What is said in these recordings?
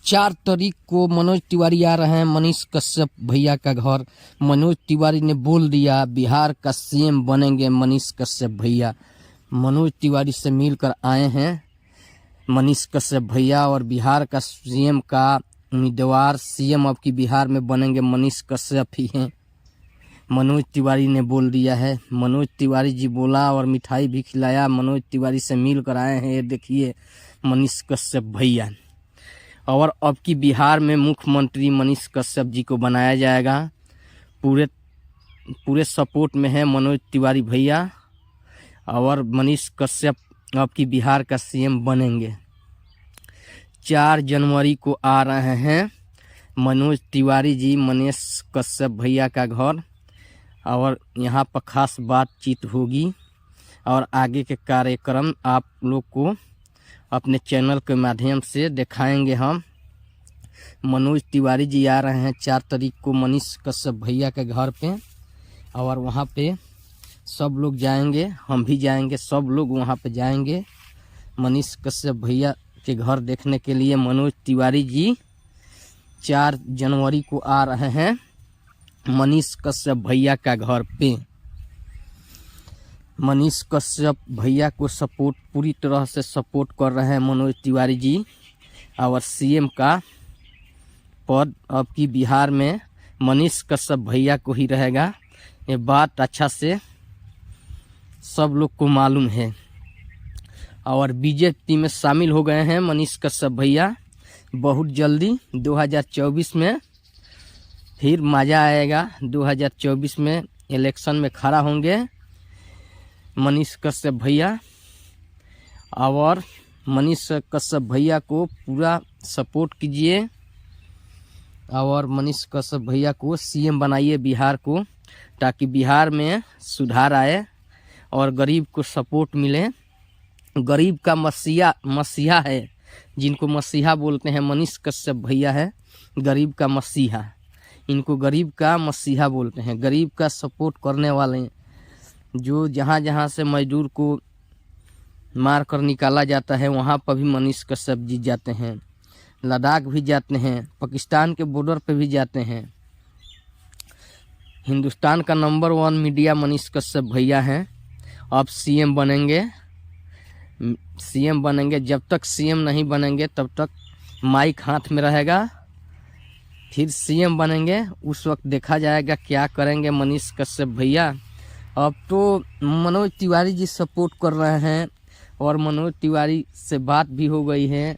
4 तारीख को मनोज तिवारी आ रहे हैं मनीष कश्यप भैया का घर। मनोज तिवारी ने बोल दिया बिहार का सीएम बनेंगे मनीष कश्यप भैया। मनोज तिवारी से मिलकर आए हैं मनीष कश्यप भैया और बिहार का सीएम का उम्मीदवार सीएम अब की बिहार में बनेंगे मनीष कश्यप ही हैं। मनोज तिवारी ने बोल दिया है। मनोज तिवारी जी बोला और मिठाई भी खिलाया। मनोज तिवारी से मिल कर आए हैं, ये देखिए मनीष कश्यप भैया। और अब की बिहार में मुख्यमंत्री मनीष कश्यप जी को बनाया जाएगा। पूरे सपोर्ट में है मनोज तिवारी भैया और मनीष कश्यप अब की बिहार का सीएम बनेंगे। 4 जनवरी को आ रहे हैं मनोज तिवारी जी मनीष कश्यप भैया का घर और यहाँ पर खास बातचीत होगी और आगे के कार्यक्रम आप लोग को अपने चैनल के माध्यम से दिखाएंगे। हम मनोज तिवारी जी आ रहे हैं 4 तारीख को मनीष कश्यप भैया के घर पे और वहाँ पे सब लोग जाएंगे, हम भी जाएंगे, सब लोग वहाँ पे जाएंगे मनीष कश्यप भैया के घर देखने के लिए। मनोज तिवारी जी 4 जनवरी को आ रहे हैं मनीष कश्यप भैया का घर पे। मनीष कश्यप भैया को सपोर्ट पूरी तरह से सपोर्ट कर रहे हैं मनोज तिवारी जी और सीएम का पद अब की बिहार में मनीष कश्यप भैया को ही रहेगा। ये बात अच्छा से सब लोग को मालूम है और बीजेपी में शामिल हो गए हैं मनीष कश्यप भैया। बहुत जल्दी 2024 में फिर मज़ा आएगा। 2024 में इलेक्शन में खड़ा होंगे मनीष कश्यप भैया और मनीष कश्यप भैया को पूरा सपोर्ट कीजिए और मनीष कश्यप भैया को सीएम बनाइए बिहार को, ताकि बिहार में सुधार आए और गरीब को सपोर्ट मिले। गरीब का मसीहा है, जिनको मसीहा बोलते हैं मनीष कश्यप भैया है गरीब का मसीहा। इनको गरीब का मसीहा बोलते हैं, गरीब का सपोर्ट करने वाले। जो जहाँ जहाँ से मजदूर को मार कर निकाला जाता है वहाँ पर भी मनीष कश्यप जी जाते हैं। लद्दाख भी जाते हैं, पाकिस्तान के बॉर्डर पे भी जाते हैं। हिंदुस्तान का नंबर 1 मीडिया मनीष कश्यप भैया हैं। अब सीएम बनेंगे। जब तक सीएम नहीं बनेंगे तब तक माइक हाथ में रहेगा। फिर सीएम बनेंगे, उस वक्त देखा जाएगा क्या करेंगे मनीष कश्यप भैया। अब तो मनोज तिवारी जी सपोर्ट कर रहे हैं और मनोज तिवारी से बात भी हो गई है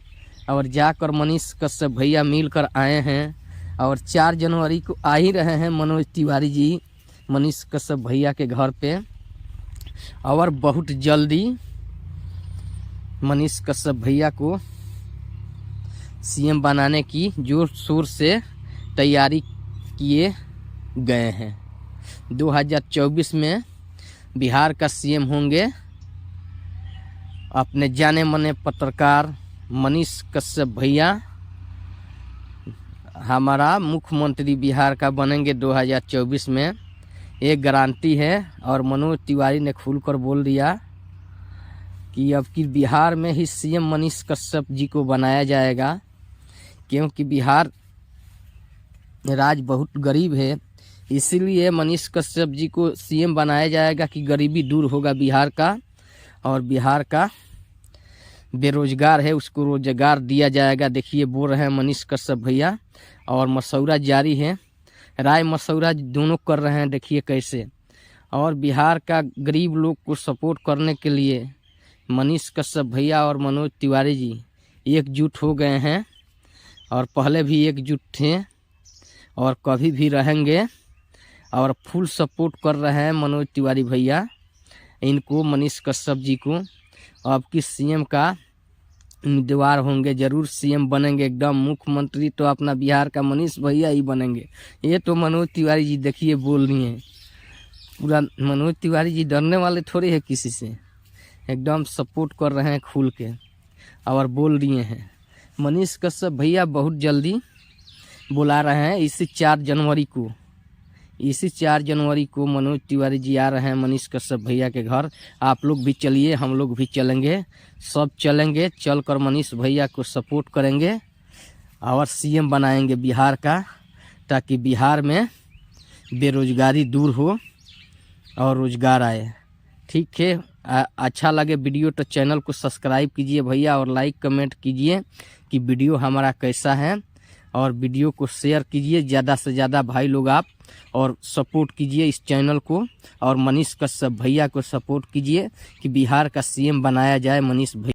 और जाकर मनीष कश्यप भैया मिलकर आए हैं और 4 जनवरी को आ ही रहे हैं मनोज तिवारी जी मनीष कश्यप भैया के घर पे। और बहुत जल्दी मनीष कश्यप भैया को सीएम बनाने की जोर शोर से तैयारी किए गए हैं। 2024 में बिहार का सीएम होंगे अपने जाने माने पत्रकार मनीष कश्यप भैया। हमारा मुख्यमंत्री बिहार का बनेंगे 2024 में, एक गारंटी है। और मनोज तिवारी ने खुलकर बोल दिया कि अब की बिहार में ही सीएम मनीष कश्यप जी को बनाया जाएगा, क्योंकि बिहार राज्य बहुत गरीब है। इसीलिए मनीष कश्यप जी को सीएम बनाया जाएगा कि गरीबी दूर होगा बिहार का और बिहार का बेरोजगार है उसको रोजगार दिया जाएगा। देखिए बोल रहे हैं मनीष कश्यप भैया और मशवरा जारी है, राय मशवरा दोनों कर रहे हैं। देखिए कैसे। और बिहार का गरीब लोग को सपोर्ट करने के लिए मनीष कश्यप भैया और मनोज तिवारी जी एकजुट हो गए हैं और पहले भी एकजुट थे और कभी भी रहेंगे और फुल सपोर्ट कर रहे हैं मनोज तिवारी भैया इनको, मनीष कश्यप जी को। अब की सीएम का उम्मीदवार होंगे, जरूर सीएम बनेंगे एकदम। मुख्यमंत्री तो अपना बिहार का मनीष भैया ही बनेंगे। ये तो मनोज तिवारी जी देखिए बोल रही हैं पूरा। मनोज तिवारी जी डरने वाले थोड़े हैं किसी से, एकदम सपोर्ट कर रहे हैं खुल के और बोल दिए हैं। मनीष कश्यप भैया बहुत जल्दी बुला रहे हैं। इसी 4 जनवरी को मनोज तिवारी जी आ रहे हैं मनीष कश्यप भैया के घर। आप लोग भी चलिए, हम लोग भी चलेंगे, सब चलेंगे, चलकर मनीष भैया को सपोर्ट करेंगे और सीएम बनाएंगे बिहार का, ताकि बिहार में बेरोजगारी दूर हो और रोजगार आए। ठीक है, अच्छा लगे वीडियो तो चैनल को सब्सक्राइब कीजिए भैया, और लाइक कमेंट कीजिए कि वीडियो हमारा कैसा है, और वीडियो को शेयर कीजिए ज़्यादा से ज़्यादा भाई लोग आप, और सपोर्ट कीजिए इस चैनल को, और मनीष कश्यप भैया को सपोर्ट कीजिए कि बिहार का सीएम बनाया जाए मनीष भैया।